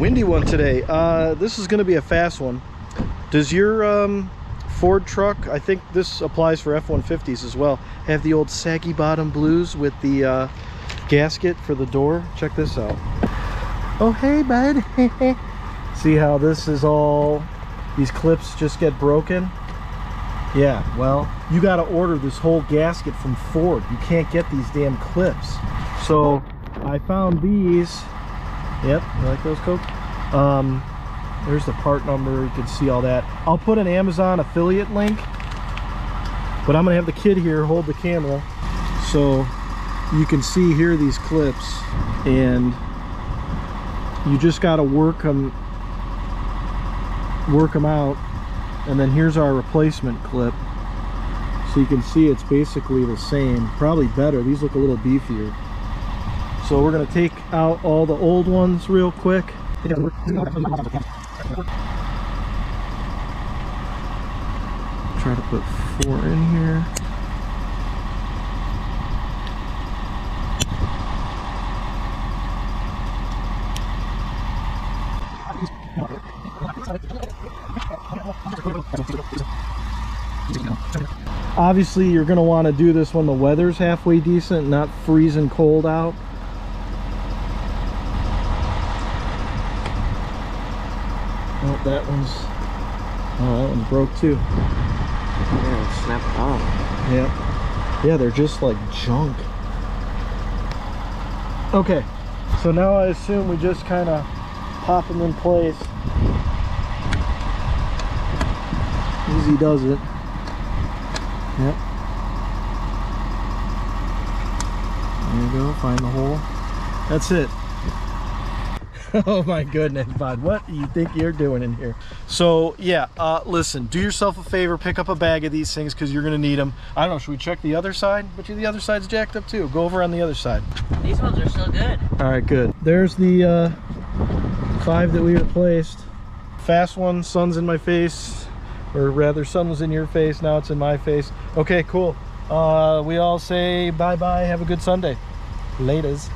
windy one today. This is going to be a fast one. Does your Ford truck, I think this applies for F-150s as well, have the old saggy bottom blues with the gasket for the door? Check this out. Oh, hey, bud. See how this is all, these clips just get broken? Yeah, well, you got to order this whole gasket from Ford. You can't get these damn clips. So I found these. Yep, you like those, Coke? There's the part number. You can see all that. I'll put an Amazon affiliate link, but I'm gonna have the kid here hold the camera so you can see here these clips, and you just got to work them out. And then here's our replacement clip, so you can see it's basically the same, probably better. These look a little beefier. So we're going to take out all the old ones real quick. Try to put 4 in here. Obviously, you're going to want to do this when the weather's halfway decent, not freezing cold out. Oh, that one's broke too. Yeah, it snapped off. Yeah, they're just like junk. Okay, so now I assume we just kind of pop them in place. Easy does it. Yep. There you go, find the hole. That's it. Oh my goodness, bud, what do you think you're doing in here? So yeah, listen, do yourself a favor, pick up a bag of these things because you're gonna need them. I don't know, should we check the other side? But the other side's jacked up too. Go over on the other side. These ones are still good. All right, good. There's the 5 that we replaced. Fast one, sun's in my face, or rather sun was in your face, now it's in my face. Okay, cool. We all say bye-bye, have a good Sunday. Laters.